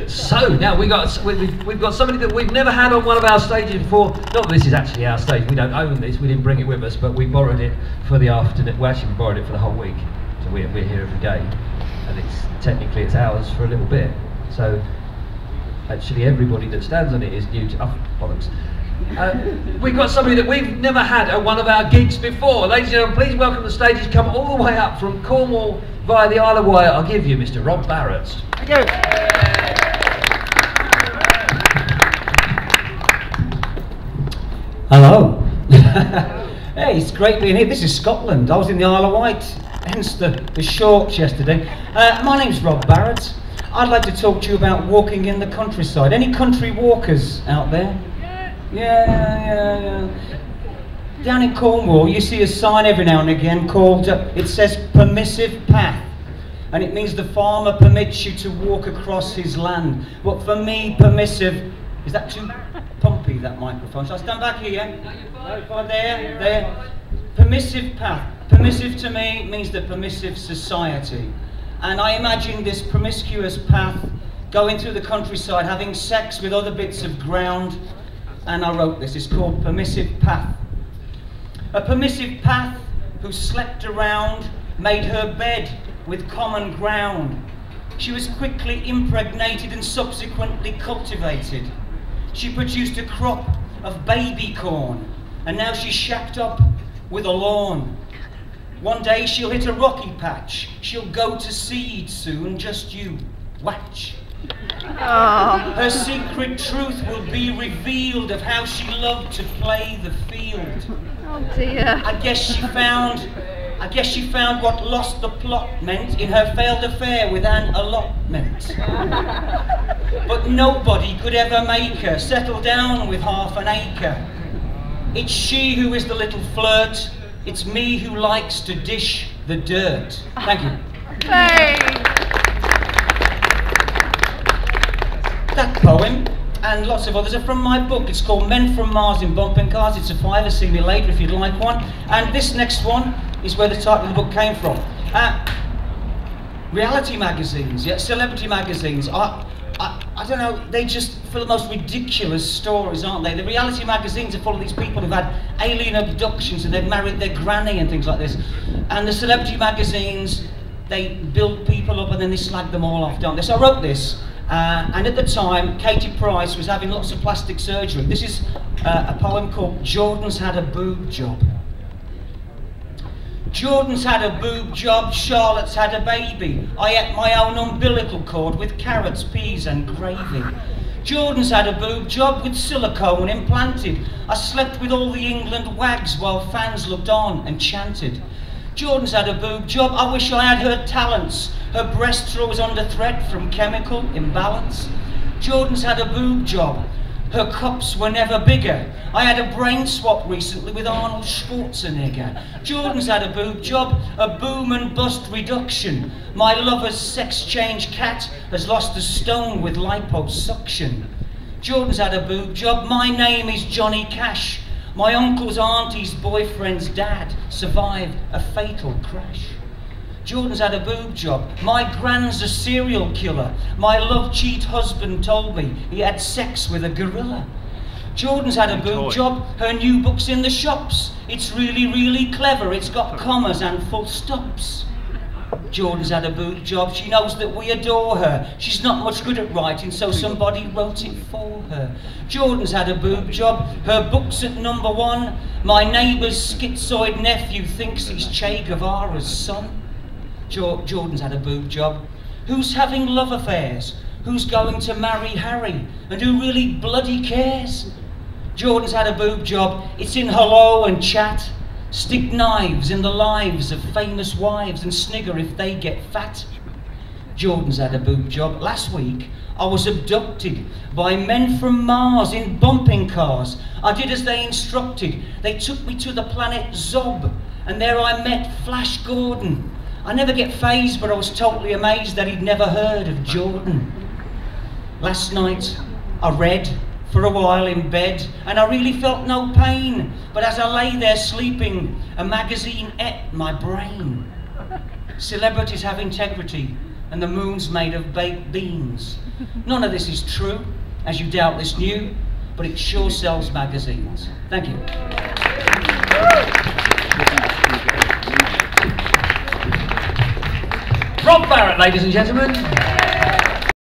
So now we've got somebody that we've never had on one of our stages before. Not that this is actually our stage, we don't own this, we didn't bring it with us, but we borrowed it for the afternoon. Well, actually we borrowed it for the whole week, so we're here every day, and technically it's ours for a little bit. So actually everybody that stands on it is new to, oh bollocks. We've got somebody that we've never had at one of our gigs before. Ladies and gentlemen, please welcome the stage. He's come all the way up from Cornwall via the Isle of Wight. I'll give you Mr. Rob Barratt. Thank you. Hello. Hey, it's great being here. This is Scotland. I was in the Isle of Wight, hence the shorts yesterday. My name's Rob Barratt. I'd like to talk to you about walking in the countryside. Any country walkers out there? Yeah. Down in Cornwall, you see a sign every now and again called, it says Permissive Path. And it means the farmer permits you to walk across his land. But for me, permissive, is that too pumpy, that microphone? So I stand back here. No, there. Permissive path. Permissive to me means the permissive society. And I imagine this promiscuous path going through the countryside, having sex with other bits of ground. And I wrote this, it's called Permissive Path. A permissive path who slept around, made her bed with common ground. She was quickly impregnated and subsequently cultivated. She produced a crop of baby corn, and now she's shacked up with a lawn. One day she'll hit a rocky patch, she'll go to seed soon, just you watch. Oh. Her secret truth will be revealed of how she loved to play the field. Oh dear. I guess she found what lost the plot meant in her failed affair with an allotment. But nobody could ever make her settle down with half an acre. It's she who is the little flirt. It's me who likes to dish the dirt. Thank you. Hey. That poem and lots of others are from my book. It's called Men from Mars in Bumping Cars. It's a fiver, see me later if you'd like one. And this next one is where the title of the book came from. Reality magazines, yeah, celebrity magazines. I don't know, they just full of the most ridiculous stories, aren't they? The reality magazines are full of these people who've had alien abductions and they've married their granny and things like this. And the celebrity magazines, they build people up and then they slag them all off, don't they? So I wrote this. And at the time, Katie Price was having lots of plastic surgery. This is a poem called Jordan's Had a Boob Job. Jordan's had a boob job, Charlotte's had a baby. I ate my own umbilical cord with carrots, peas and gravy. Jordan's had a boob job with silicone implanted. I slept with all the England wags while fans looked on and chanted. Jordan's had a boob job, I wish I had her talents. Her breast throws under threat from chemical imbalance. Jordan's had a boob job, her cups were never bigger. I had a brain swap recently with Arnold Schwarzenegger. Jordan's had a boob job, a boom and bust reduction. My lover's sex change cat has lost a stone with liposuction. Jordan's had a boob job, my name is Johnny Cash. My uncle's auntie's boyfriend's dad survived a fatal crash. Jordan's had a boob job. My gran's a serial killer. My love cheat husband told me he had sex with a gorilla. Jordan's had a boob job. Her new book's in the shops. It's really, really clever. It's got commas and full stops. Jordan's had a boob job. She knows that we adore her. She's not much good at writing, so somebody wrote it for her. Jordan's had a boob job. Her book's at #1. My neighbour's schizoid nephew thinks he's Che Guevara's son. Jordan's had a boob job. Who's having love affairs? Who's going to marry Harry? And who really bloody cares? Jordan's had a boob job. It's in hello and chat. Stick knives in the lives of famous wives and snigger if they get fat. Jordan's had a boob job. Last week I was abducted by men from Mars in bumping cars. I did as they instructed. They took me to the planet Zob, and there I met Flash Gordon. I never get fazed, but I was totally amazed that he'd never heard of Jordan. Last night I read for a while in bed and I really felt no pain, but as I lay there sleeping, a magazine ate my brain. Celebrities have integrity, and the moon's made of baked beans. None of this is true, as you doubtless knew, but it sure sells magazines. Thank you. Rob Barratt, ladies and gentlemen.